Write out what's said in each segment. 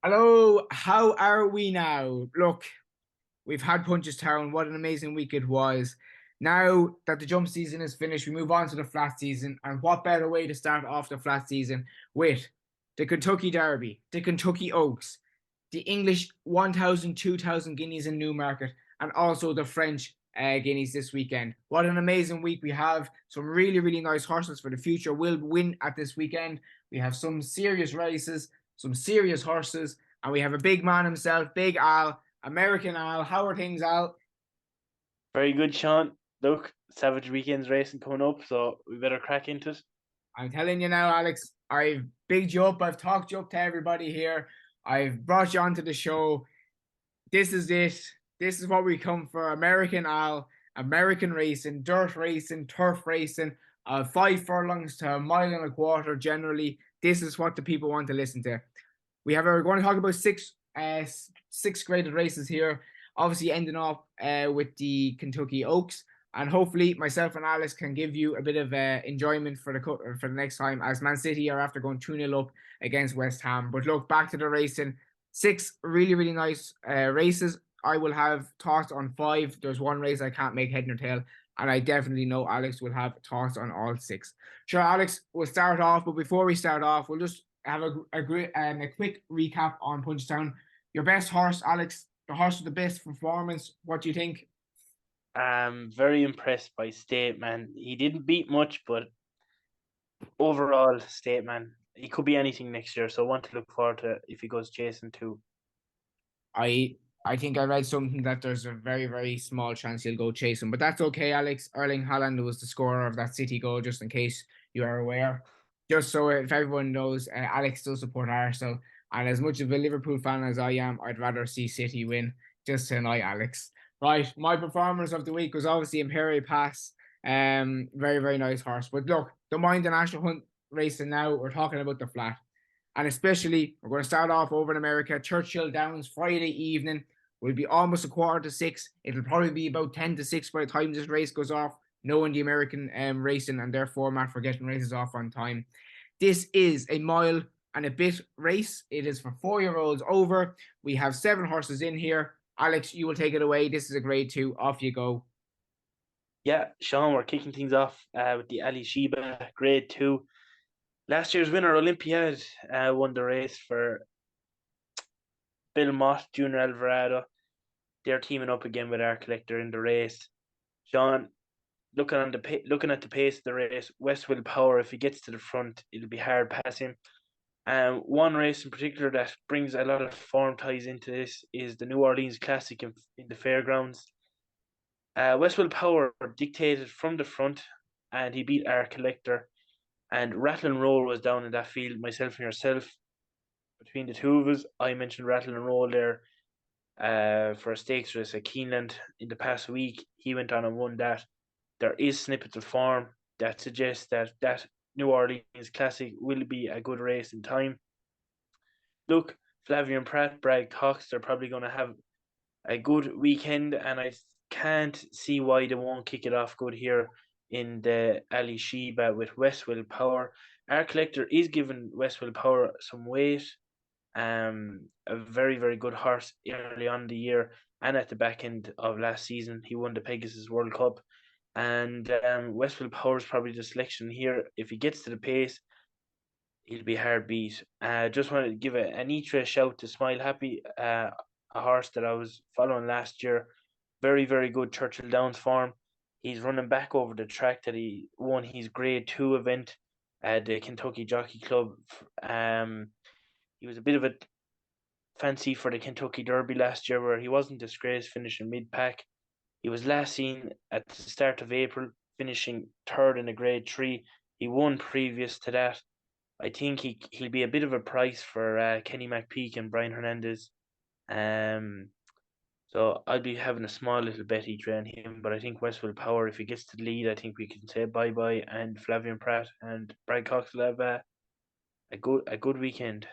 Hello, how are we now? Look, we've had Punchestown. What an amazing week it was. Now that the jump season is finished, we move on to the flat season. And what better way to start off the flat season with the Kentucky Derby, the Kentucky Oaks, the English 1,000, 2,000 guineas in Newmarket, and also the French guineas this weekend. What an amazing week we have. Some really, really nice horses for the future will win at this weekend. We have some serious races, some serious horses, and we have a big man himself, Big Al, American Al. How are things, Al? Very good, Sean. Look, Savage Weekend's racing coming up, so we better crack into it. I'm telling you now, Alex, I've bigged you up. I've talked you up to everybody here. I've brought you onto the show. This is it. This is what we come for. American Al, American racing, dirt racing, turf racing, 5 furlongs to a mile and a quarter generally. This is what the people want to listen to. We're going to talk about six graded races here. Obviously, ending up with the Kentucky Oaks, and hopefully, myself and Alice can give you a bit of enjoyment for the next time, as Man City are after going 2-0 up against West Ham. But look, back to the racing. Six really really nice races. I will have thoughts on five. There's one race I can't make head nor tail, and I definitely know Alex will have thoughts on all six. Sure, Alex, we'll start off, but before we start off, we'll just have a quick recap on Punchestown. Your best horse, Alex, the horse with the best performance. What do you think? I'm very impressed by State, man. He didn't beat much, but overall, State, man, he could be anything next year. So I want to look forward to if he goes chasing too. I I think I read something that there's a very, very small chance he'll go chasing, but that's okay, Alex. Erling Haaland was the scorer of that City goal, just in case you are aware. Just so if everyone knows, Alex does support Arsenal, and as much of a Liverpool fan as I am, I'd rather see City win. Just tonight, Alex. Right, my performance of the week was obviously Imperial Pass. Very, very nice horse. But look, don't mind the National Hunt racing now. We're talking about the flat. And especially, we're going to start off over in America, Churchill Downs, Friday evening. Will be almost a quarter to six. It'll probably be about 10 to 6 by the time this race goes off, knowing the American racing and their format for getting races off on time. This is a mile and a bit race. It is for 4-year-olds over. We have 7 horses in here. Alex, you will take it away. This is a grade two. Off you go. Yeah, Sean, we're kicking things off with the Ali Sheba Grade 2. Last year's winner, Olympiad, won the race for Bill Mott, Junior Alvarado. They're teaming up again with our collector in the race. Sean, looking at the pace of the race, Westwill Power, if he gets to the front, it'll be hard passing. One race in particular that brings a lot of form ties into this is the New Orleans Classic in the fairgrounds. Westwell Power dictated from the front, and he beat our collector. And Rattle and Roll was down in that field, myself and yourself. Between the two of us, I mentioned Rattle and Roll there for a stakes race at Keeneland in the past week. He went on and won that. There is snippets of form that suggest that New Orleans Classic will be a good race in time. Look, Flavian Pratt, Brad Cox, they're probably going to have a good weekend, and I can't see why they won't kick it off good here in the Ali Sheba with Westwell Power. Our collector is giving Westwell Power some weight. A very, very good horse early on in the year and at the back end of last season. He won the Pegasus World Cup. And Westwell Power is probably the selection here. If he gets to the pace, he'll be hard beat. Just want to give an Etra shout to Smile Happy, a horse that I was following last year. Very, very good Churchill Downs form. He's running back over the track that he won his Grade 2 event at the Kentucky Jockey Club. He was a bit of a fancy for the Kentucky Derby last year where he wasn't disgraced finishing mid-pack. He was last seen at the start of April, finishing third in a Grade 3. He won previous to that. I think he'll be a bit of a price for Kenny McPeak and Brian Hernandez. Um, so I'll be having a small little bet each way on him, but I think Westwell Power, if he gets to the lead, I think we can say bye bye, and Flavian Pratt and Brian Cox will have a good weekend.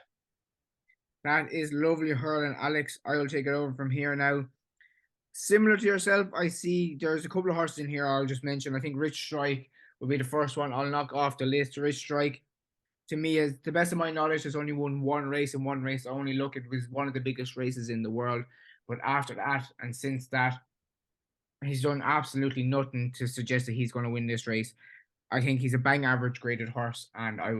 That is lovely hurling, Alex. I will take it over from here now. Similar to yourself, I see there's a couple of horses in here I'll just mention. I think Rich Strike will be the first one I'll knock off the list. Rich Strike, to me, as the best of my knowledge, has only won one race, and one race I only look, it was one of the biggest races in the world. But after that, and since that, he's done absolutely nothing to suggest that he's going to win this race. I think he's a bang average graded horse, and I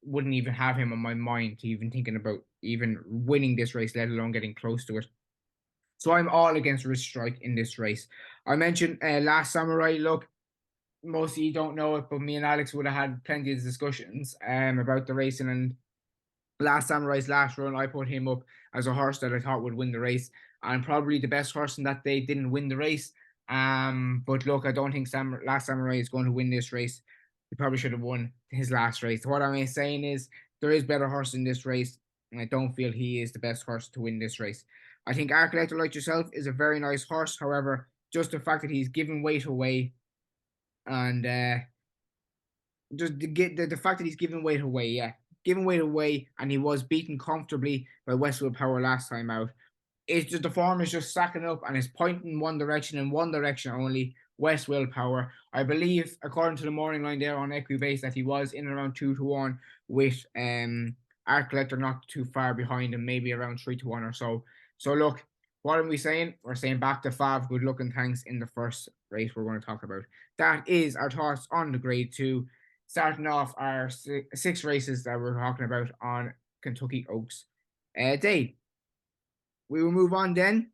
wouldn't even have him on my mind to even thinking about even winning this race, let alone getting close to it. So I'm all against Rich Strike in this race. I mentioned Last Samurai. Look, most of you don't know it, but me and Alex would have had plenty of discussions about the racing. And Last Samurai's last run, I put him up as a horse that I thought would win the race, and probably the best horse in that day didn't win the race. But look, I don't think Last Samurai is going to win this race. He probably should have won his last race. What I'm saying is there is better horse in this race, and I don't feel he is the best horse to win this race. I think Arcollector, like yourself, is a very nice horse. However, just the fact that he's given weight away, and just the fact that he's giving weight away, yeah, giving weight away, and he was beaten comfortably by Westwood Power last time out. It's just the form is just stacking up and it's pointing in one direction and one direction only. West Willpower. I believe, according to the morning line there on Equibase, that he was in around 2-1 with Art Collector not too far behind him, maybe around 3-1 or so. So look, what are we saying? We're saying back to Fav. Good luck and thanks in the first race we're going to talk about. That is our thoughts on the grade 2. Starting off our six races that we're talking about on Kentucky Oaks Day. We will move on then.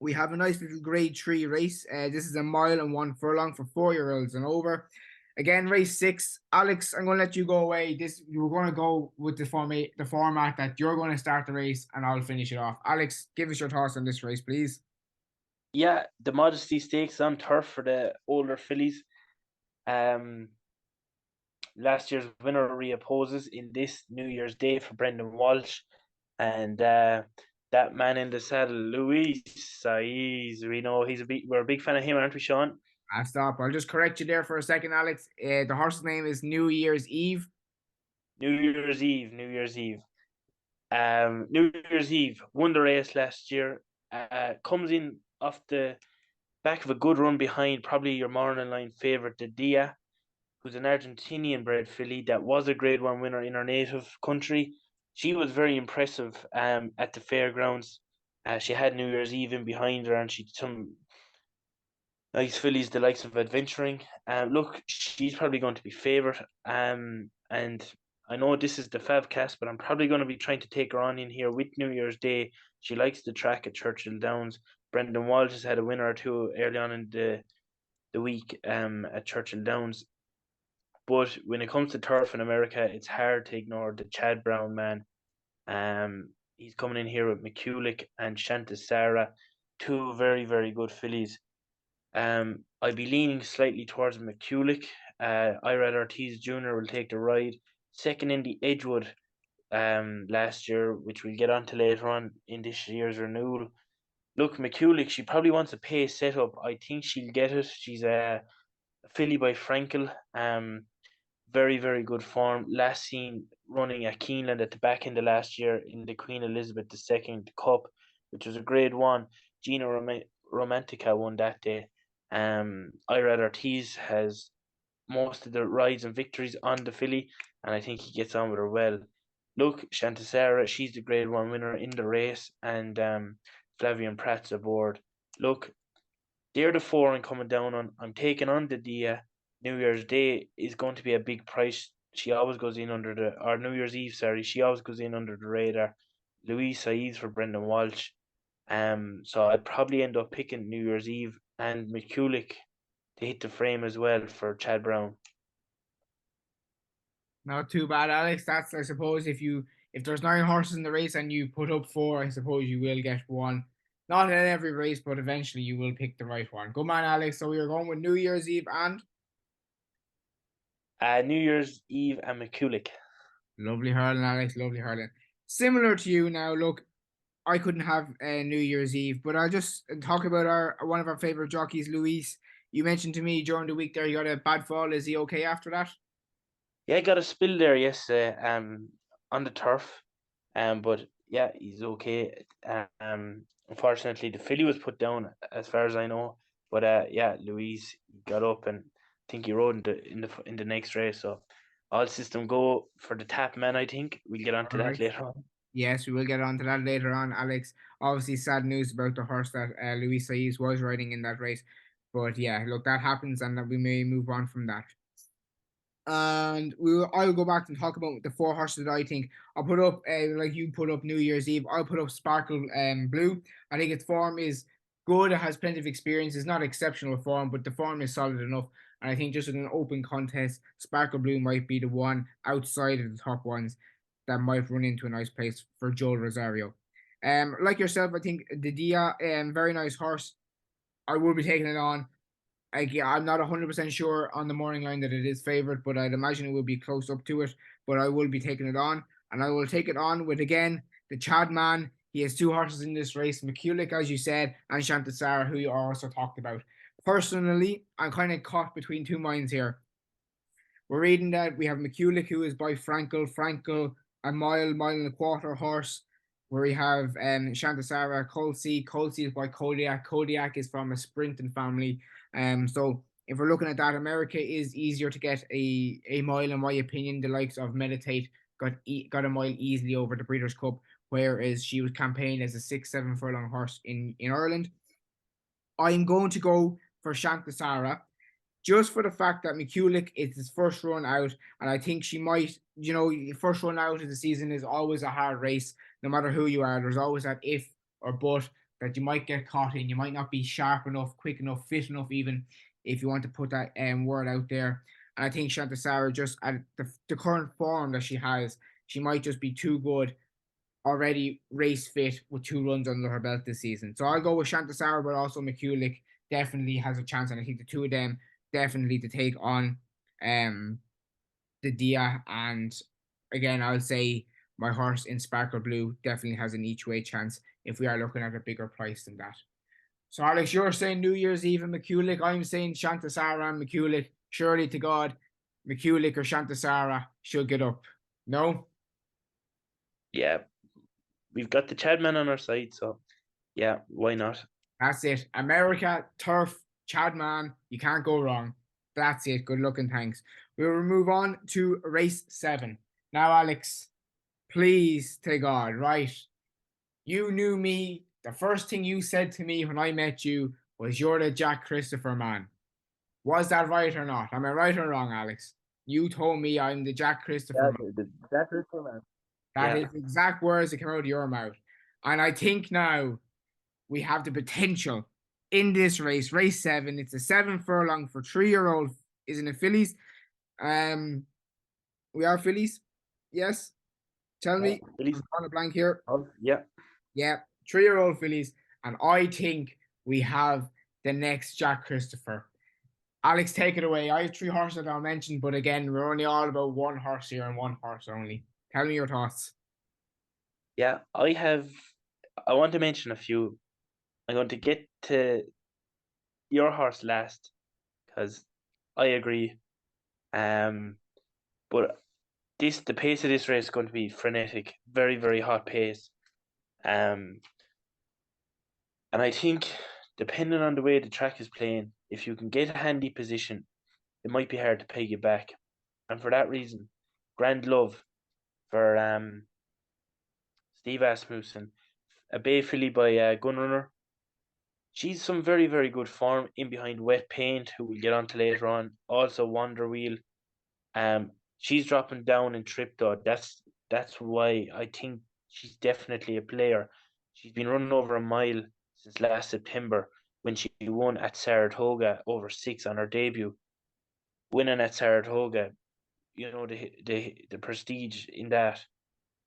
We have a nice little grade 3 race. This is a mile and 1 furlong for 4-year-olds and over. Again, race 6. Alex, I'm going to let you go away. You're going to go with the format that you're going to start the race and I'll finish it off. Alex, give us your thoughts on this race, please. Yeah, the Modesty Stakes on turf for the older fillies. Last year's winner reopposes in this New Year's Day for Brendan Walsh. And that man in the saddle, Luis Saiz, we know we're a big fan of him, aren't we, Sean? Stop. I'll just correct you there for a second, Alex. The horse's name is New Year's Eve. New Year's Eve. New Year's Eve won the race last year. Comes in off the back of a good run behind probably your morning line favourite, the Dia, who's an Argentinian bred filly that was a Grade 1 winner in her native country. She was very impressive at the fairgrounds. She had New Year's Eve in behind her, and she some nice fillies, the likes of Adventuring. Look, she's probably going to be favourite. And I know this is the Favcast, but I'm probably going to be trying to take her on in here with New Year's Day. She likes the track at Churchill Downs. Brendan Walsh has had a winner or two early on in the week at Churchill Downs. But when it comes to turf in America, it's hard to ignore the Chad Brown man. He's coming in here with McCulloch and Shanta Sarah, two very, very good fillies. I'd be leaning slightly towards McCulloch. Irad Ortiz Jr. will take the ride. Second in the Edgewood last year, which we'll get onto later on in this year's renewal. Look, McCulloch, she probably wants a pace setup. I think she'll get it. She's a filly by Frankel. Very, very good form. Last seen running at Keeneland at the back end of last year in the Queen Elizabeth II Cup, which was a Grade 1. Gina Romantica won that day. Irad Ortiz has most of the rides and victories on the filly, and I think he gets on with her well. Look, Shantasara, she's the Grade 1 winner in the race, and Flavian Pratt's aboard. Look, they're the four I'm coming down on. I'm taking on the Dia. New Year's Day is going to be a big price. She always goes in or New Year's Eve, sorry, she always goes in under the radar. Louise Saiz for Brendan Walsh. So I'd probably end up picking New Year's Eve and McCulloch to hit the frame as well for Chad Brown. Not too bad, Alex. That's, I suppose, if there's 9 horses in the race and you put up 4, I suppose you will get one. Not in every race, but eventually you will pick the right one. Good man, Alex. So we are going with New Year's Eve and New Year's Eve and McCulloch. lovely hurling, Alex. Lovely hurling. Similar to you now. Look, I couldn't have New Year's Eve, but I'll just talk about one of our favorite jockeys, Luis. You mentioned to me during the week there he got a bad fall. Is he okay after that? Yeah, got a spill there yesterday on the turf. But yeah, he's okay. Unfortunately, the filly was put down as far as I know. But yeah, Louise got up and I think he rode in the next race. So all system go for the tap man. I think we'll get onto All that right. later on. Yes, we will get on to that later on, Alex. Obviously, sad news about the horse that Luis Saiz was riding in that race. But yeah, look, that happens, and that we may move on from that. And I'll go back and talk about the four horses that I think I'll put up. Like you put up New Year's Eve, I'll put up Sparkle Blue. I think its form is good. It has plenty of experience. It's not exceptional form, but the form is solid enough. And I think just in an open contest, Sparkle Blue might be the one outside of the top ones that might run into a nice place for Joel Rosario. Like yourself, I think the Dia, very nice horse. I will be taking it on. I'm not 100% sure on the morning line that it is favourite, but I'd imagine it will be close up to it. But I will be taking it on, and I will take it on with again the Chad man. He has two horses in this race, McCulloch, as you said, and Shantasara, who you also talked about. Personally, I'm kind of caught between two minds here. We're reading that we have McCulloch, who is by Frankel. Frankel, a mile and a quarter horse. Where we have Shantasara, Colsey. Colsey is by Kodiak. Kodiak is from a sprinting family. So if we're looking at that, America is easier to get a mile, in my opinion. The likes of Meditate got a mile easily over the Breeders' Cup, whereas she was campaigned as a 6-7 furlong horse in Ireland. I'm going to go for Shantasara just for the fact that McCulloch is his first run out, and I think she might, first run out of the season is always a hard race, no matter who you are. There's always that if or but that you might get caught in. You might not be sharp enough, quick enough, fit enough, even if you want to put that word out there. And I think Shantasara, just at the current form that she has, she might just be too good already race fit with 2 runs under her belt this season. So I'll go with Shantasara, but also McCulloch definitely has a chance, and I think the two of them definitely to take on um the Dia. And again, I'll say my horse in Sparkle Blue definitely has an each way chance if we are looking at a bigger price than that. So Alex, you're saying New Year's Eve and McCulloch. I'm saying Shantasara and McCulloch. Surely to God, McCulloch or Shantasara should get up. No? Yeah, we've got the Chad man on our side, so yeah, why not? That's it. America, turf, Chadman, you can't go wrong. That's it. Good luck and thanks. We will move on to race 7. Now, Alex, please take God, right? You knew me. The first thing you said to me when I met you was you're the Jack Christopher man. Was that right or not? Am I right or wrong, Alex? You told me I'm the Jack Christopher Yeah, man. that's it, man. That Yeah, is exact words that came out of your mouth. And I think now we have the potential in this race, race 7. It's a 7 furlong for 3-year-old. Isn't it fillies? Um, we are fillies. Yes. Tell yeah, me. I'm Billy's. drawing a blank here. Oh, yeah, Yeah, 3-year-old fillies, and I think we have the next Jack Christopher. Alex, take it away. I have 3 horses that I'll mention, but again, we're only all about one horse here and one horse only. Tell me your thoughts. yeah. I want to mention a few. I'm going to get to your horse last because I agree. Um, but the pace of this race is going to be frenetic, very very hot pace. Um, and I think depending on the way the track is playing, if you can get a handy position, it might be hard to peg you back. And for that reason, Grand Love for Steve Asmussen, a bay filly by Gunrunner. She's some very very good form in behind Wet Paint, who we'll get on to later on. Also Wonder Wheel. She's dropping down in trip though. That's why I think she's definitely a player. She's been running over a mile since last September when she won at Saratoga over 6 on her debut. Winning at Saratoga, the prestige in that.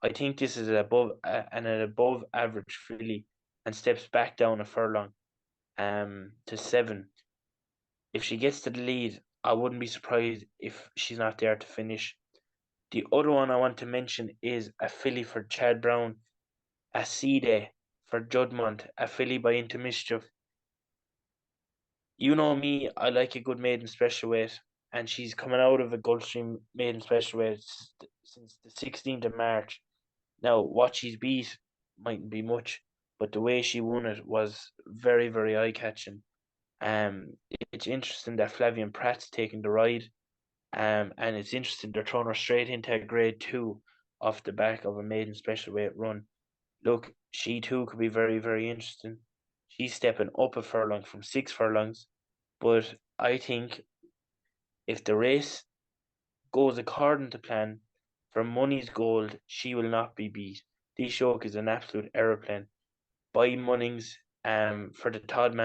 I think this is an above average filly and steps back down a furlong to 7. If she gets to the lead, I wouldn't be surprised if she's not there to finish. The other one I want to mention is a filly for Chad Brown, a Seaday for Judmont, a filly by Into Mischief. You know me, I like a good maiden special weight, and she's coming out of a Gulfstream maiden special weight since the 16th of March. Now, what she's beat mightn't be much, but the way she won it was very, very eye catching. It's interesting that Flavian Pratt's taking the ride. And it's interesting they're throwing her straight into a grade 2 off the back of a maiden special weight run. Look, she too could be very, very interesting. She's stepping up a furlong from 6 furlongs, but I think if the race goes according to plan, for money's gold, she will not be beat. This yoke is an absolute aeroplane. By Munnings, for the Todd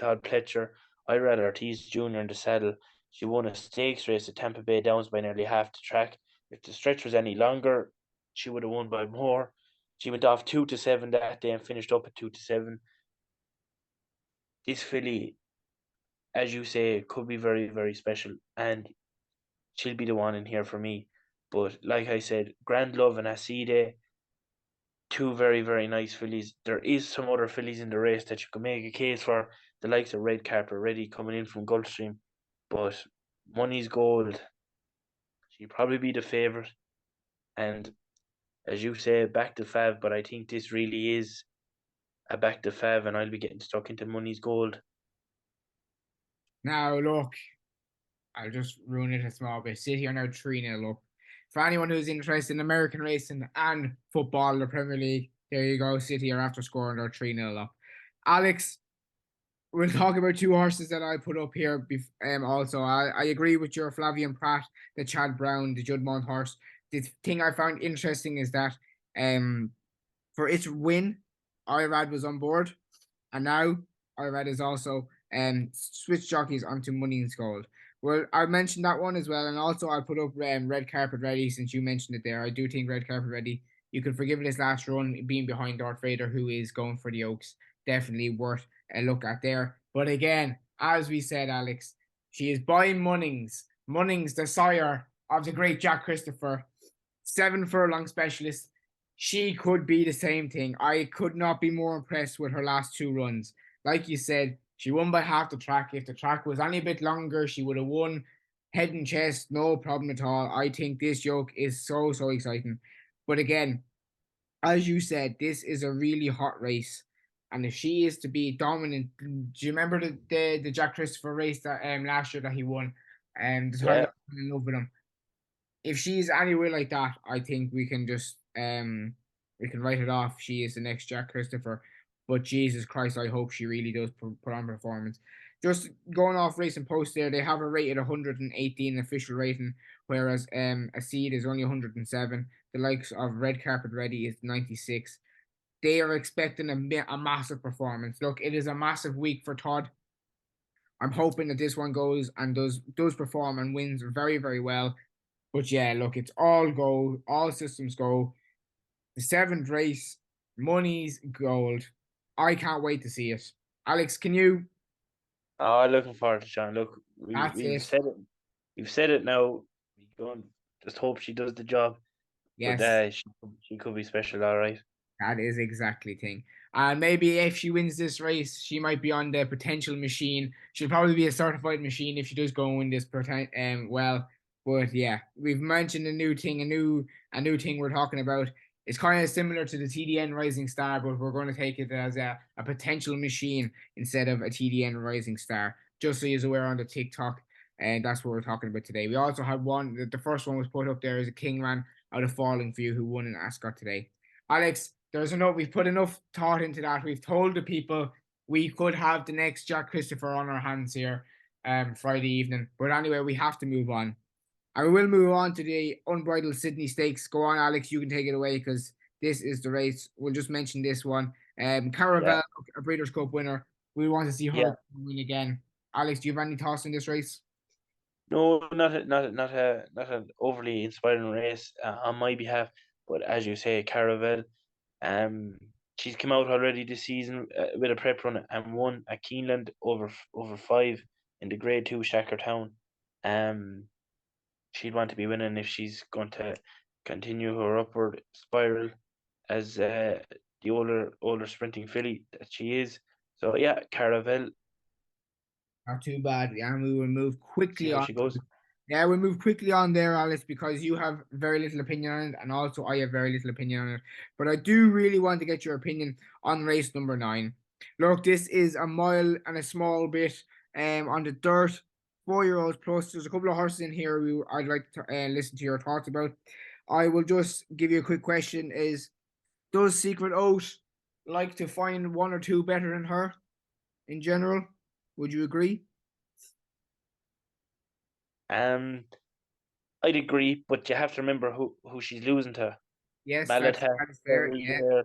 Pletcher, I rather Ortiz Jr. in the saddle. She won a stakes race at Tampa Bay Downs by nearly half the track. If the stretch was any longer, she would have won by more. She went off 2-7 that day and finished up at 2-7. This filly, as you say, could be very, very special, and she'll be the one in here for me. But like I said, Grand Love and Acide, two very, very nice fillies. There is some other fillies in the race that you can make a case for, the likes of Red Carpet Ready coming in from Gulfstream. But Money's Gold, she'd probably be the favourite. And as you say, back to Fav, but I think this really is a back to Fav, and I'll be getting stuck into Money's Gold. Now, look, I'll just ruin it a small bit. City are now 3-0 up. For anyone who's interested in American racing and football, the Premier League, there you go. City are after scoring, they're 3-0 up. Alex, we'll talk about two horses that I put up here. Also, I agree with your Flavian Pratt, the Chad Brown, the Juddmonte horse. The thing I found interesting is that for its win, Irad was on board, and now Irad is also switch jockeys onto Money's Gold. Well, I mentioned that one as well, and also I put up Red Carpet Ready since you mentioned it there. I do think Red Carpet Ready, you could forgive it his last run being behind Darth Vader, who is going for the Oaks. Definitely worth a look at there. But again, as we said, Alex, she is by Munnings. Munnings, the sire of the great Jack Christopher, 7 furlong specialist. She could be the same thing. I could not be more impressed with her last 2 runs. Like you said, she won by half the track. If the track was any bit longer, she would have won head and chest, no problem at all. I think this yoke is so, so exciting. But again, as you said, this is a really hot race. And if she is to be dominant, do you remember the Jack Christopher race that last year that he won? And the time Yeah, that I fell in love with him. If she's anywhere like that, I think we can just we can write it off. She is the next Jack Christopher. But Jesus Christ, I hope she really does put on performance. Just going off Racing Post there, they have a rated 118 official rating, whereas a seed is only 107. The likes of Red Carpet Ready is 96. They are expecting a massive performance. Look, it is a massive week for Todd. I'm hoping that this one goes and does perform and wins very, very well. But yeah, look, it's all go, all systems go. The 7th race, Money's Gold. I can't wait to see it. Alex, can you? oh, looking forward to Sean. Look, That's we've it. said it. We've said it now. We don't just hope she does the job. But Yes. she could be special, all right. That is exactly thing. And maybe if she wins this race, she might be on the potential machine. She'll probably be a certified machine if she does go and win this well. But yeah, we've mentioned a new thing, a new thing we're talking about. It's kind of similar to the TDN Rising Star, but we're going to take it as a potential machine instead of a TDN Rising Star. Just so you're aware on the TikTok, and that's what we're talking about today. We also had one. The first one was put up there as a Kingman out of Falling View who won in Ascot today. Alex, there's enough. We've put enough thought into that. We've told the people we could have the next Jack Christopher on our hands here, Friday evening. But anyway, we have to move on. And we will move on to the Unbridled Sydney Stakes. Go on, Alex. You can take it away because this is the race. We'll just mention this one. Yeah, Caravel, a Breeders' Cup winner. We want to see yeah. her win again. Alex, do you have any thoughts in this race? No, not an overly inspiring race on my behalf. But as you say, Caravel, um, she's come out already this season with a prep run and won at Keeneland over 5 in the Grade 2 Shaker Town. Um, she'd want to be winning if she's going to continue her upward spiral as the older sprinting filly that she is. So yeah, Caravel, Not too bad. And we will move see quickly how on. she goes. Yeah, we'll move quickly on there, Alice, because you have very little opinion on it, and also I have very little opinion on it. But I do really want to get your opinion on race number 9. Look, this is a mile and a small bit on the dirt. 4-year-olds plus. There's a couple of horses in here I'd like to listen to your thoughts about. I will just give you a quick question: does Secret Oath like to find one or two better than her in general? Would you agree? Um, I'd agree, but you have to remember who she's losing to. Yes, Malata, that is fair. Kerry, Yeah.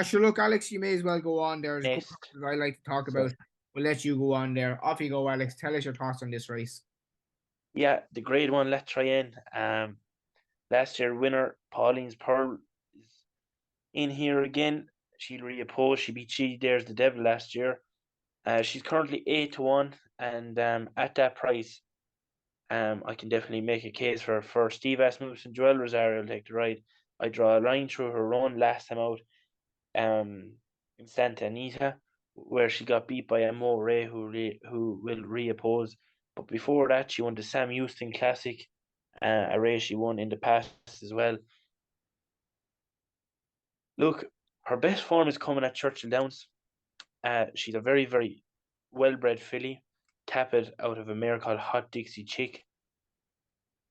Sure. Look, Alex, you may as well go on. There's a couple of Nest. horses I like to talk So about. We'll let you go on there. Off you go, Alex. Tell us your thoughts on this race. yeah, the grade one. Let's try in. Last year winner Pauline's Pearl is in here again. She'll reoppose. She beat She Dares the Devil last year. She's currently 8-1, and at that price, I can definitely make a case for Steve Asmussen and Joel Rosario to take the ride. I draw a line through her run last time out, in Santa Anita, where she got beat by a Mo Ray who will reoppose. But before that, she won the Sam Houston Classic, a race she won in the past as well. Look, her best form is coming at Churchill Downs. She's a very, very well-bred filly, tappet out of a mare called Hot Dixie Chick.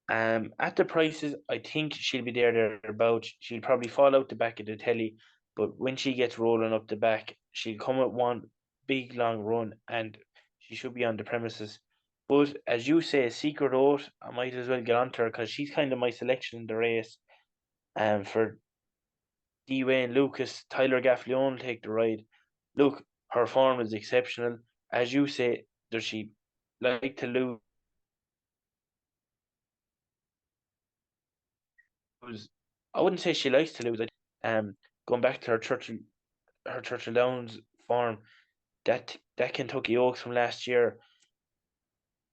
At the prices, I think she'll be thereabouts. She'll probably fall out the back of the telly, but when she gets rolling up the back, she'll come with one big long run, and she should be on the premises. But as you say, Secret Oath, I might as well get onto her because she's kind of my selection in the race. For D. Wayne Lucas, Tyler Gaffleon will take the ride. Look, her form is exceptional. As you say, does she like to lose? I wouldn't say she likes to lose. Going back to her Churchill Downs form, that Kentucky Oaks from last year,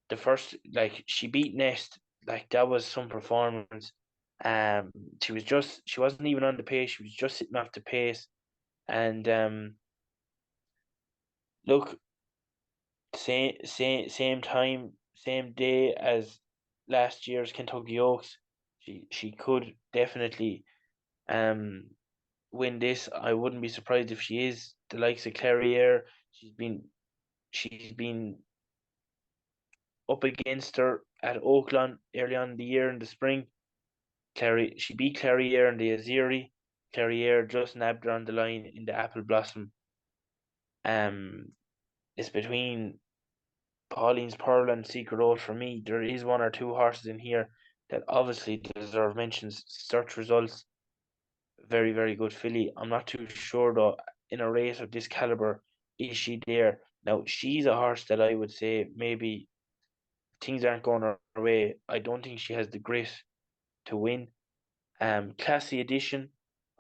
the first like she beat Nest, like that was some performance. Um, she wasn't even on the pace. She was just sitting off the pace, and look, same time, same day as last year's Kentucky Oaks. She could definitely um win this. I wouldn't be surprised if she is. The likes of Clariere, she's been up against her at Oakland early on in the year in the spring. She beat Clariere in the Azeri. Clariere just nabbed her on the line in the Apple Blossom. Um, it's between Pauline's Pearl and Secret Oath for me. There is one or two horses in here that obviously deserve mentions. Search results, very, very good filly. I'm not too sure though, in a race of this caliber, is she there? Now, she's a horse that I would say maybe things aren't going her way. I don't think she has the grit to win. Classy Edition,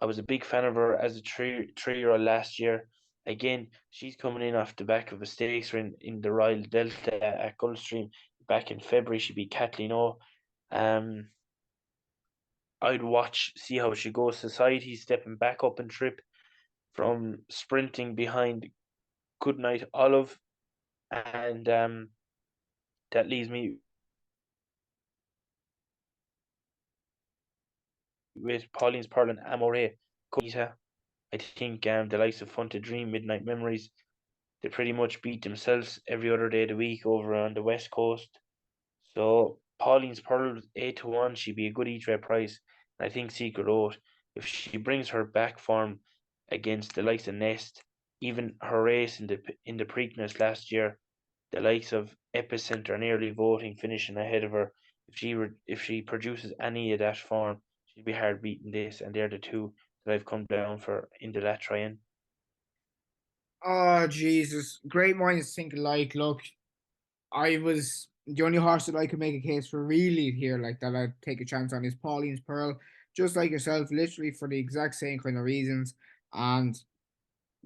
I was a big fan of her as a three-year-old last year. Again, she's coming in off the back of a stakes in the Royal Delta at Gulfstream back in February. She beat Kathleen O. Um, I'd watch, see how she goes. Society stepping back up and trip from sprinting behind Goodnight Olive, and that leaves me with Pauline's Pearl and Amore. I think the likes of Fun to Dream, Midnight Memories, they pretty much beat themselves every other day of the week over on the West Coast. So Pauline's Pearl 8-1, she'd be a good each way price. And I think Secret Oath, if she brings her back form against the likes of Nest, even her race in the Preakness last year, the likes of Epicenter nearly voting, finishing ahead of her. If she produces any of that form, she'd be hard beating this, and they're the two that I've come down for into that try-in. Oh Jesus! Great minds think alike. Look, I was the only horse that I could make a case for really here, like that I'd take a chance on is Pauline's Pearl, just like yourself, literally for the exact same kind of reasons. And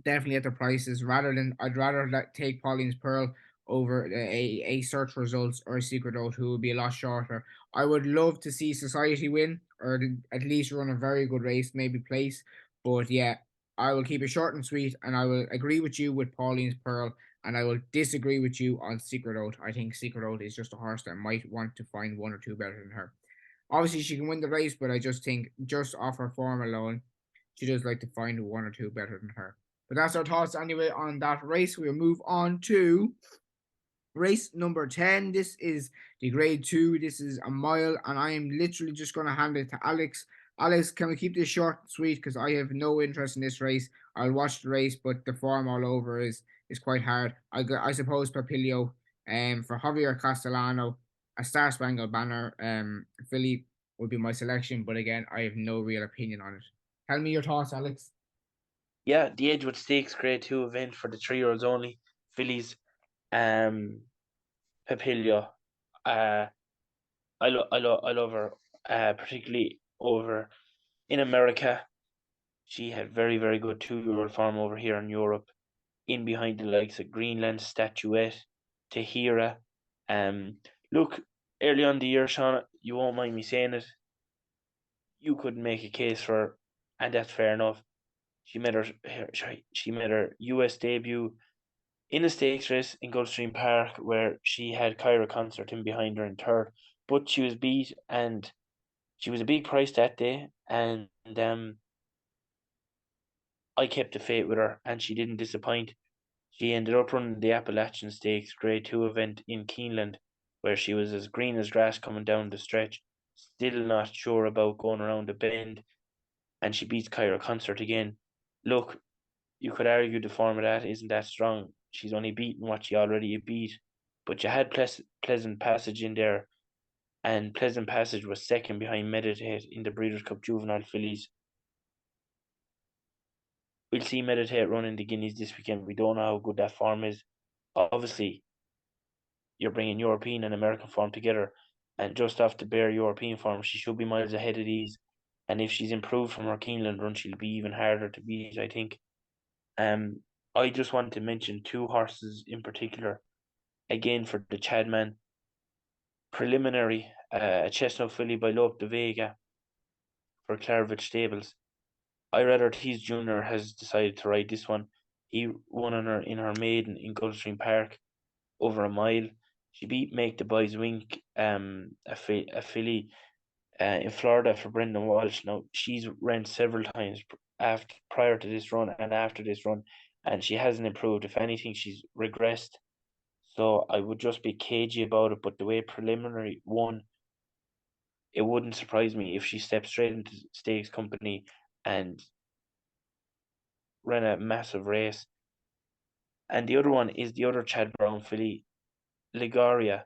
definitely at the prices. I'd rather take Pauline's Pearl over a search results or a Secret Oath, who would be a lot shorter. I would love to see Society win or at least run a very good race, maybe place. But yeah, I will keep it short and sweet, and I will agree with you with Pauline's Pearl, and I will disagree with you on Secret Oath. I think Secret Oath is just a horse that might want to find one or two better than her. Obviously, she can win the race, but I just think just off her form alone, she does like to find one or two better than her. But that's our thoughts anyway on that race. We'll move on to Race number 10. This is the grade 2. This is a mile, and I am literally just going to hand it to Alex. Alex, can we keep this short and sweet? Because I have no interest in this race. I'll watch the race, but the form all over is quite hard. I suppose Papilio for Javier Castellano, a Star Spangled Banner filly would be my selection, but again, I have no real opinion on it. Tell me your thoughts, Alex. Yeah, the Edgewood Stakes Grade 2 event for the 3-year-olds only. Fillies, Papilio. I love her, particularly over in America. She had very, very good 2-year-old form over here in Europe, in behind the likes of Greenland, Statuette, Tahira. Look, early on the year, Sean, you won't mind me saying it, you couldn't make a case for her, and that's fair enough. She made her US debut in a stakes race in Gulfstream Park where she had Kyra Concert in behind her in third, but she was beat and she was a big price that day, and I kept the faith with her and she didn't disappoint. She ended up running the Appalachian Stakes Grade 2 event in Keeneland, where she was as green as grass coming down the stretch, still not sure about going around the bend, and she beats Kyra Concert again. Look, you could argue the form of that isn't that strong. She's only beaten what she already beat, but you had Pleasant Passage in there, and Pleasant Passage was second behind Meditate in the Breeders' Cup Juvenile Fillies. We'll see Meditate running the Guineas this weekend. We don't know how good that form is. Obviously, you're bringing European and American form together, and just off the bare European form, she should be miles ahead of these. And if she's improved from her Keeneland run, she'll be even harder to beat, I think. I just want to mention two horses in particular, again for the Chadman. Preliminary, a chestnut filly by Lope de Vega for Clarevich Stables. Ira Ortiz Jr. has decided to ride this one. He won on her in her maiden in Gulfstream Park over a mile. She beat Make the Boys Wink, a filly in Florida for Brendan Walsh. Now she's ran several times prior to this run and after this run, and she hasn't improved. If anything, she's regressed. So I would just be cagey about it. But the way preliminary won, it wouldn't surprise me if she stepped straight into stakes company and ran a massive race. And the other one is the other Chad Brown filly, Ligaria,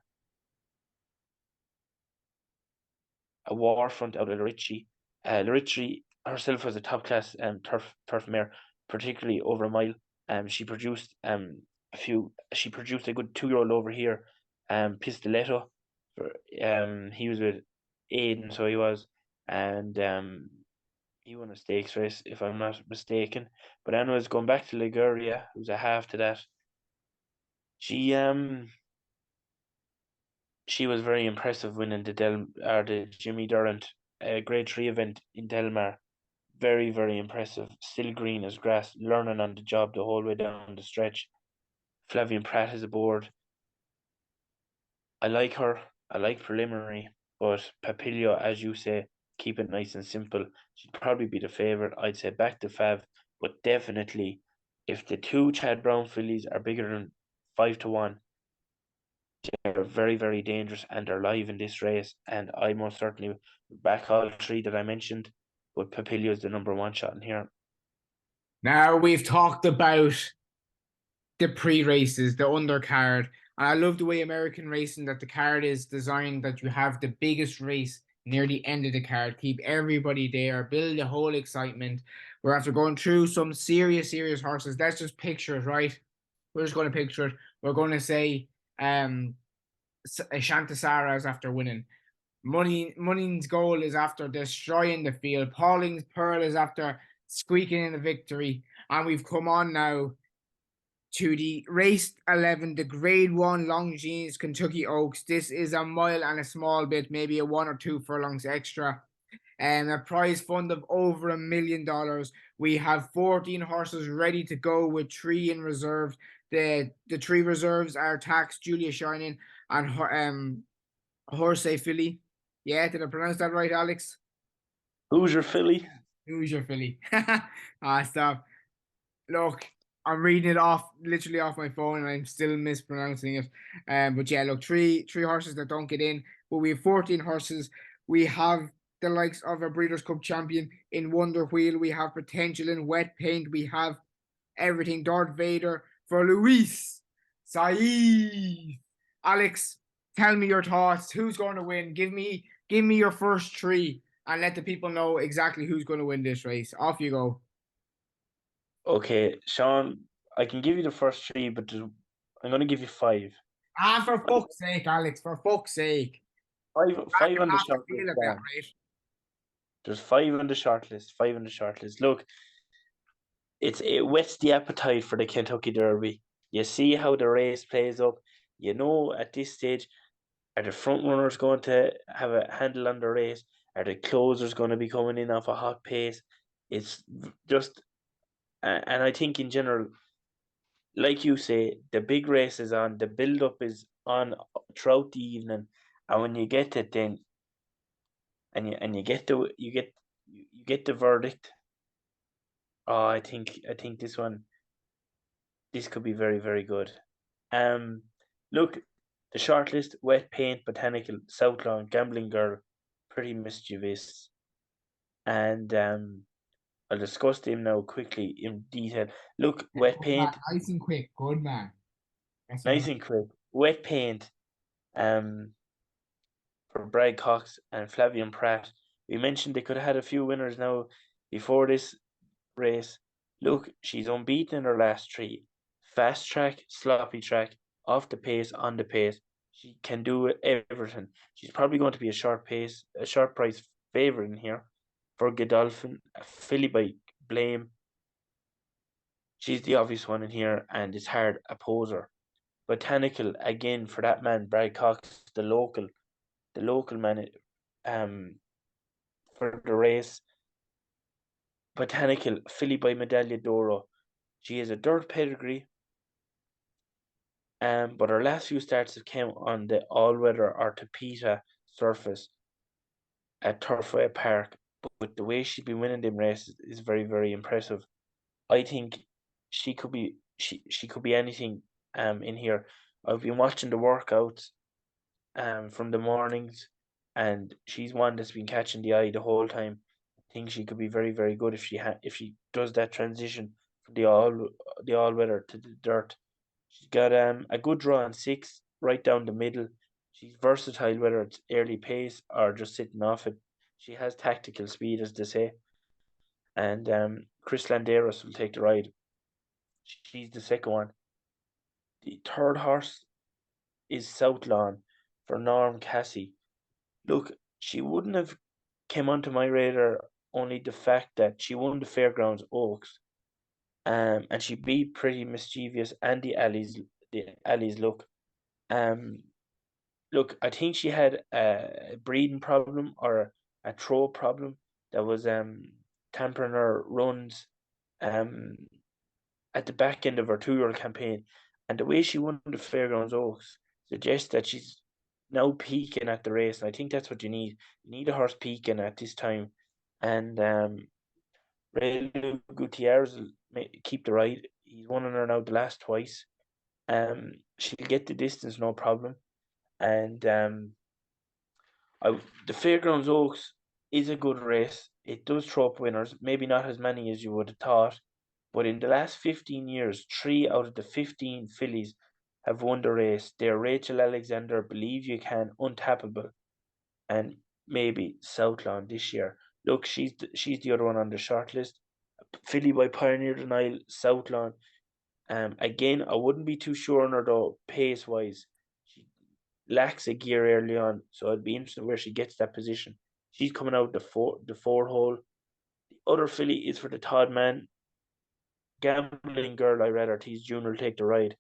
a war front out of Lerici. Lerici herself was a top class turf mare, particularly over a mile. She produced She produced a good 2-year-old over here, Pistoletto. He was with Aiden, so he was, and he won a stakes race if I'm not mistaken. But anyways, going back to Liguria, who's a half to that. She was very impressive winning the Jimmy Durrant Grade 3 event in Delmar. Very, very impressive. Still green as grass, learning on the job the whole way down the stretch. Flavian Pratt is aboard. I like her. I like preliminary, but Papilio, as you say, keep it nice and simple. She'd probably be the favourite. I'd say back to Fav, but definitely, if the two Chad Brown fillies are bigger than 5-1, they're very, very dangerous and they're live in this race. And I most certainly back all three that I mentioned, but Papilio is the number one shot in here. Now we've talked about the pre-races, the undercard. And I love the way American racing that the card is designed that you have the biggest race near the end of the card, keep everybody there, build the whole excitement. We're after going through some serious, serious horses. Let's just picture it, right? We're just going to picture it. We're going to say Shantasara is after winning. Munning's goal is after destroying the field. Pauling's Pearl is after squeaking in the victory. And we've come on now to the race 11, the grade 1 Longines Kentucky Oaks. This is a mile and a small bit, maybe a 1 or 2 furlongs extra. And a prize fund of over $1 million. We have 14 horses ready to go with 3 in reserve. The 3 reserves are Tax, Julia Shining, and Horse Filly. Yeah, did I pronounce that right, Alex? Who's your filly? Who's your filly? Stop. Look, I'm reading it off literally off my phone and I'm still mispronouncing it. But yeah, look, three horses that don't get in, but we have 14 horses. We have the likes of a Breeders' Cup champion in Wonder Wheel. We have potential in Wet Paint. We have everything. Darth Vader for Luis Saeed. Alex, tell me your thoughts. Who's going to win? Give me your first three and let the people know exactly who's going to win this race. Off you go. Okay, Sean, I can give you the first three, but I'm going to give you five. Ah, for fuck's sake, Alex, for fuck's sake. Five You on the have to short feel list, it that, Sean. right? There's five on the short list. Five on the short list. Look, it whets the appetite for the Kentucky Derby. You see how the race plays up. You know at this stage, are the front runners going to have a handle on the race? Are the closers going to be coming in off a hot pace? It's just, and I think in general, like you say, the big race is on, the build up is on throughout the evening, and when you get it, then and you get you get the verdict. Oh, I think this could be very very good. Um, Look, the shortlist: Wet Paint, Botanical, Southlawn, Gambling Girl, Pretty Mischievous, and I'll discuss them now quickly in detail. Look, Yeah, Wet good man, Paint, nice and quick. Good man. That's what I nice and quick. Wet Paint, um, for Brad Cox and Flavian Pratt. We mentioned they could have had a few winners now before this race. Look, she's unbeaten in her last three. Fast track, sloppy track, off the pace, on the pace. She can do everything. She's probably going to be a short price favourite in here for Godolphin, a filly by Blame. She's the obvious one in here, and it's hard a poser. Botanical again for that man, Brad Cox, the local man, um, for the race. Botanical filly by Medaglia d'Oro. She has a dirt pedigree, but her last few starts have came on the all-weather Ortopeta surface at Turfway Park. But the way she's been winning them races is very, very impressive. I think she could be anything in here. I've been watching the workouts from the mornings, and she's one that's been catching the eye the whole time. I think she could be very, very good if she does that transition from the all weather to the dirt. She's got a good draw on six, right down the middle. She's versatile, whether it's early pace or just sitting off it. She has tactical speed, as they say. And Chris Landeros will take the ride. She's the second one. The third horse is Southlawn for Norm Cassie. Look, she wouldn't have came onto my radar only the fact that she won the Fairgrounds Oaks, and she beat Pretty Mischievous and the Alley's look. Um, Look, I think she had a breeding problem or a throw problem that was tampering her runs um at the back end of her 2 year campaign, and the way she won the Fairgrounds Oaks suggests that she's now peaking at the race. And I think that's what you need. You need a horse peaking at this time, and Ray Gutierrez will keep the ride. He's won on her now the last twice. She'll get the distance, no problem. And the Fairgrounds Oaks is a good race. It does throw up winners, maybe not as many as you would have thought, but in the last 15 years, 3 out of the 15 fillies have won the race. They're Rachel Alexander, Believe You Can, Untappable, and maybe Southlawn this year. Look, she's the other one on the short list. Filly by Pioneer Denial, Southlawn. Again, I wouldn't be too sure on her though, pace wise. She lacks a gear early on, so I'd be interested where she gets that position. She's coming out the four hole. The other filly is for the Todd Man. Gambling Girl, I read Ortiz Jr. will take the ride.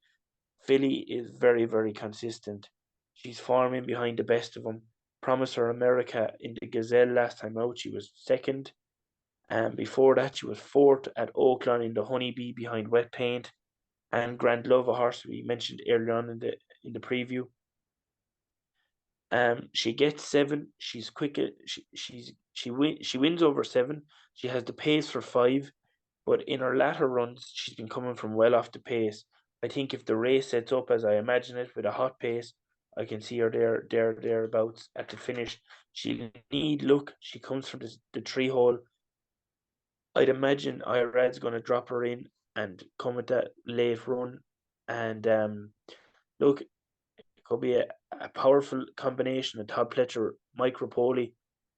Filly is very, very consistent. She's forming behind the best of them. Promised her America in the Gazelle last time out. She was second. And before that, she was fourth at Oakland in the Honeybee behind Wet Paint and Grand Love, a horse we mentioned earlier on in the preview. She gets seven. She's quick. She wins over seven. She has the pace for five. but in her latter runs, she's been coming from well off the pace. I think if the race sets up as I imagine it with a hot pace, I can see her thereabouts at the finish. She'll need look. She comes from the three hole. I'd imagine Irad's going to drop her in and come with that late run. And look, it could be a powerful combination of Todd Pletcher, Mike Rapoli,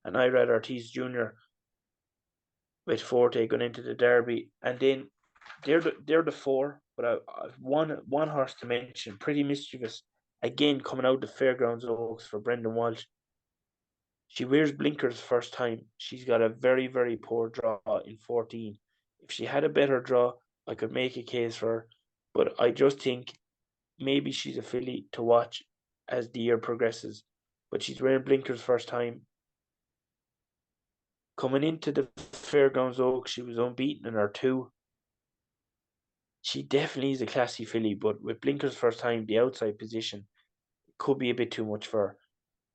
and Irad Ortiz Jr. with Forte going into the Derby. And then they're the four, but I've one horse to mention, Pretty Mischievous, again coming out the Fairgrounds Oaks for Brendan Walsh. She wears blinkers first time. She's got a very, very poor draw in 14. If she had a better draw, I could make a case for her. But I just think maybe she's a filly to watch as the year progresses. But she's wearing blinkers first time. Coming into the Fairgrounds Oaks, she was unbeaten in her two. She definitely is a classy filly, but with blinkers first time, the outside position could be a bit too much for her.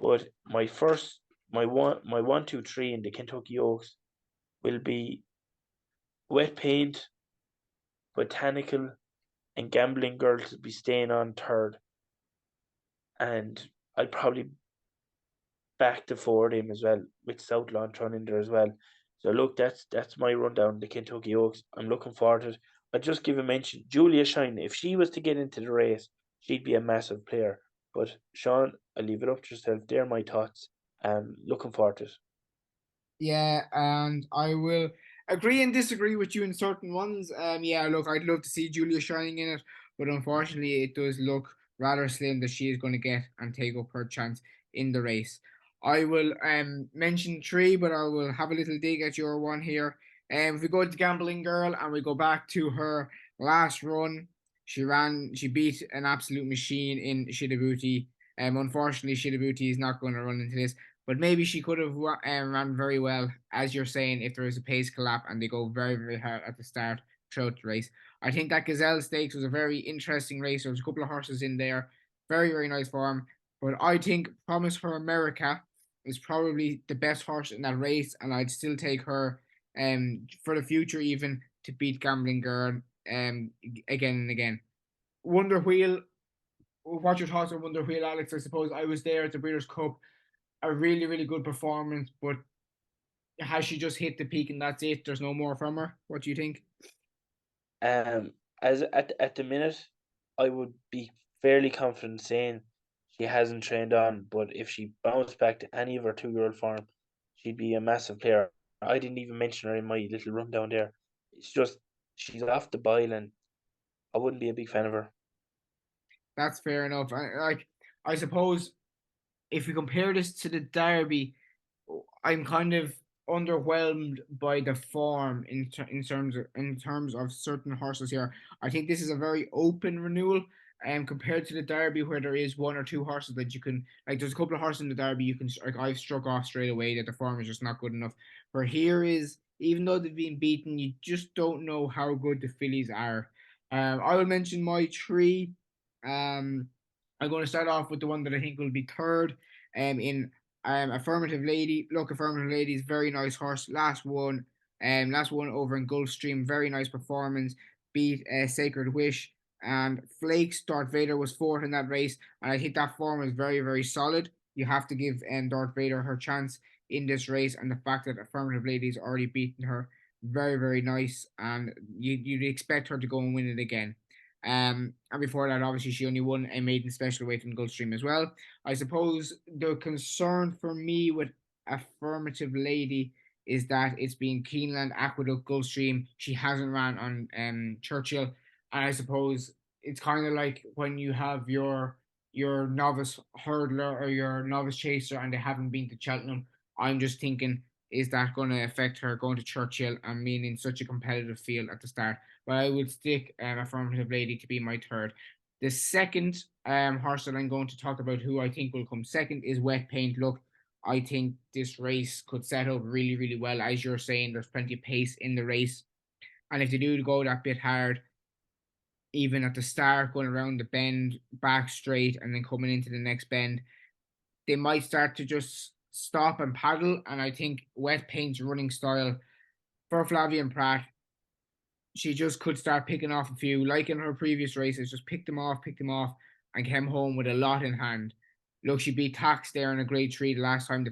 But my one, two, three in the Kentucky Oaks will be Wet Paint, Botanical, and Gambling Girl to be staying on third. And I'd probably back to four of them as well, with South Lawn thrown in there as well. So look, that's my rundown, the Kentucky Oaks. I'm looking forward to it. I'd just give a mention, Julia Shine, if she was to get into the race, she'd be a massive player. But Sean, I'll leave it up to yourself. They're my thoughts. Looking forward to it. Yeah, and I will agree and disagree with you in certain ones. Yeah, look, I'd love to see Julia shining in it, but unfortunately, it does look rather slim that she is going to get and take up her chance in the race. I will mention three, but I will have a little dig at your one here. If we go to Gambling Girl and we go back to her last run, she beat an absolute machine in Shidabuti. Unfortunately, Shidabuti is not going to run into this. But maybe she could have ran very well, as you're saying, if there is a pace collapse and they go very, very hard at the start throughout the race. I think that Gazelle Stakes was a very interesting race. There was a couple of horses in there, very, very nice form. But I think Promise for America is probably the best horse in that race, and I'd still take her for the future even to beat Gambling Girl again and again. Wonder Wheel, what's your thoughts on Wonder Wheel, Alex? I suppose I was there at the Breeders' Cup, a really, really good performance, but has she just hit the peak and that's it? There's no more from her. What do you think? Um, as at the minute, I would be fairly confident saying she hasn't trained on, but if she bounced back to any of her 2 year old form, she'd be a massive player. I didn't even mention her in my little rundown there. It's just she's off the bile, and I wouldn't be a big fan of her. That's fair enough. I suppose if we compare this to the Derby, I'm kind of underwhelmed by the form in terms of certain horses here. I think this is a very open renewal. Compared to the Derby, where there is one or two horses that you can like, there's a couple of horses in the Derby you can like. I've struck off straight away that the form is just not good enough. For here is, even though they've been beaten, you just don't know how good the fillies are. I will mention my three. Um, I'm going to start off with the one that I think will be third. In Affirmative Lady. Look, Affirmative Lady is very nice horse. Last one over in Gulfstream. Very nice performance. Beat Sacred Wish. And Flakes, Darth Vader was fourth in that race. And I think that form is very, very solid. You have to give Darth Vader her chance in this race. And the fact that Affirmative Lady has already beaten her, very, very nice. And you'd expect her to go and win it again. And before that, obviously, she only won a maiden special weight in Gulfstream as well. I suppose the concern for me with Affirmative Lady is that it's been Keeneland, Aqueduct, Gulfstream. She hasn't ran on Churchill, and I suppose it's kind of like when you have your novice hurdler or your novice chaser, and they haven't been to Cheltenham. I'm just thinking, is that going to affect her going to Churchill and being in such a competitive field at the start? But I would stick Affirmative Lady to be my third. The second horse that I'm going to talk about, who I think will come second, is Wet Paint. Look, I think this race could set up really, really well. As you're saying, there's plenty of pace in the race. And if they do go that bit hard, even at the start, going around the bend, back straight, and then coming into the next bend, they might start to just stop and paddle. And I think Wet Paint's running style for Flavian Pratt she just could start picking off a few, like in her previous races, just picked them off, and came home with a lot in hand. Look, she beat Tax there in a grade three the last time the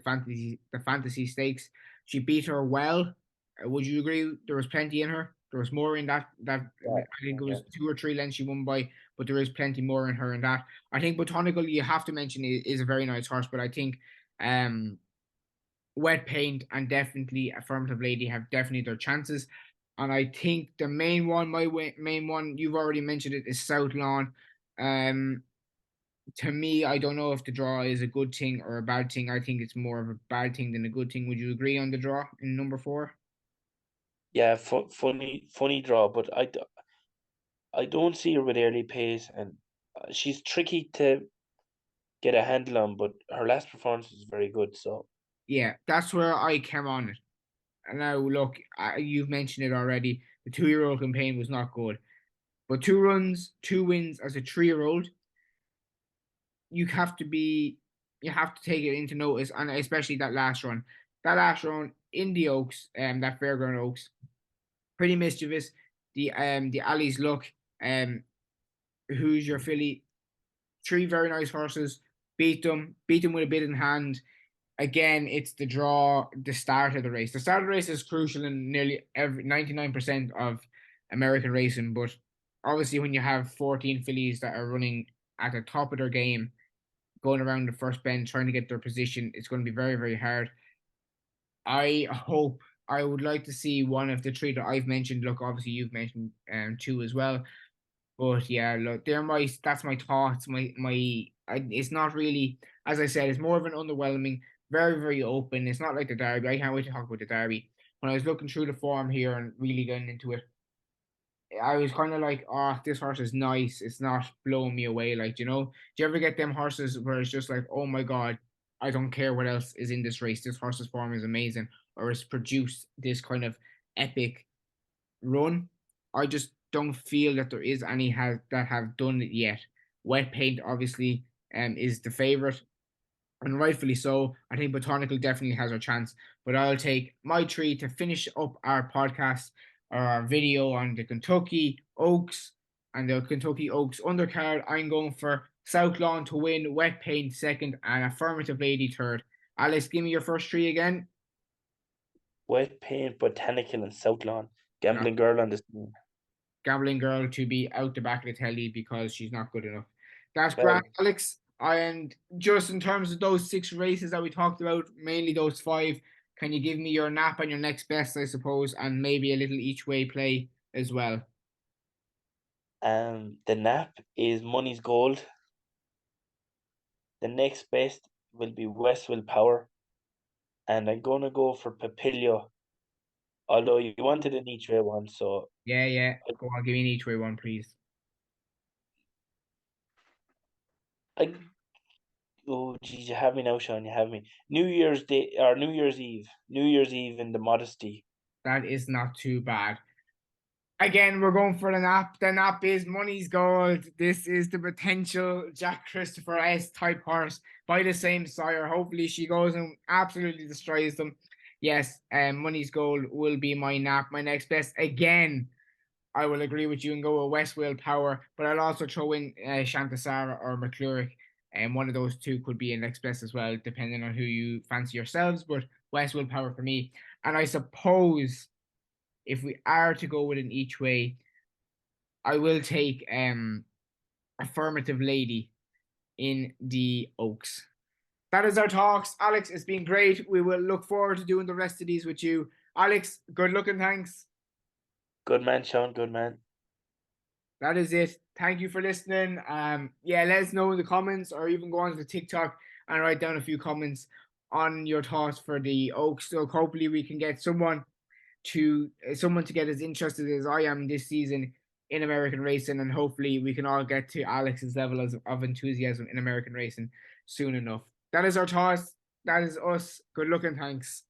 fantasy stakes. She beat her well. Would you agree? There was plenty in her. There was more in that Yeah, I think it yeah. was 2 or 3 lengths she won by, but there is plenty more in her in that. I think Botanical, you have to mention, is a very nice horse, but I think um Wet Paint and definitely Affirmative Lady have definitely their chances. And I think the main one, main one, you've already mentioned it, is South Lawn. Um, to me, I don't know if the draw is a good thing or a bad thing. I think it's more of a bad thing than a good thing. Would you agree on the draw in number 4? Yeah, funny draw, but I don't see her with early pace, and she's tricky to get a handle on. But her last performance was very good, so Yeah, that's where I came on it. And now, look, you've mentioned it already. The 2-year-old campaign was not good, but 2 runs, 2 wins as a 3-year-old, you have to be you have to take it into notice, and especially that last run. That last run in the Oaks, that Fairground Oaks, pretty mischievous. The Alley's Luck, who's your filly? 3 very nice horses, beat them with a bit in hand. Again, it's the draw, the start of the race. The start of the race is crucial in nearly every 99% of American racing, but obviously when you have 14 fillies that are running at the top of their game, going around the first bend trying to get their position, it's going to be very, very hard. I hope I would like to see one of the 3 that I've mentioned. Look, obviously you've mentioned 2 as well. But yeah, look, that's my thoughts. It's not really, as I said, it's more of an underwhelming, very, very open. It's not like the Derby. I can't wait to talk about the Derby. When I was looking through the form here and really getting into it, I was kind of like, oh, this horse is nice. It's not blowing me away. Like, do you ever get them horses where it's just like, oh my God, I don't care what else is in this race. This horse's form is amazing, or it's produced this kind of epic run. I just don't feel that there is any that have done it yet. Wet Paint obviously is the favorite, and rightfully so. I think Botanical definitely has a chance, but I'll take my 3 to finish up our podcast or our video on the Kentucky Oaks and the Kentucky Oaks undercard. I'm going for South Lawn to win, Wet Paint second, and Affirmative Lady third. Alex, give me your first 3 again. Wet Paint, Botanical, and Southlawn. Gambling Girl on this team. Gambling Girl to be out the back of the telly because she's not good enough. That's Well, great, Alex. And just in terms of those 6 races that we talked about, mainly those 5, can you give me your nap and your next best, I suppose, and maybe a little each way play as well? the nap is Money's Gold. The next best will be Westwell Power, and I'm gonna go for Papilio. Although you wanted an each way one, so Yeah, yeah. Go on, give me an each way one, please. I oh geez, you have me now, Sean. You have me. New Year's Day or New Year's Eve. New Year's Eve in the Modesty. That is not too bad. Again, we're going for the nap. The nap is Money's Gold. This is the potential Jack Christopher S type horse by the same sire. Hopefully, she goes and absolutely destroys them. Yes, Money's Gold will be my nap. My next best. Again, I will agree with you and go with Westwell Power, but I'll also throw in Shantasara or McClurick. And one of those 2 could be in next best as well, depending on who you fancy yourselves. But Westwell Power for me. And I suppose if we are to go with an each way, I will take Affirmative Lady in the Oaks. That is our talks. Alex, it's been great. We will look forward to doing the rest of these with you. Alex, good luck and thanks. Good man, Sean. Good man. That is it. Thank you for listening. Yeah, let us know in the comments or even go on to the TikTok and write down a few comments on your thoughts for the Oaks. So hopefully we can get someone to get as interested as I am this season in American racing, and hopefully we can all get to Alex's level of enthusiasm in American racing soon enough. That is our thoughts. That is us. Good luck and thanks.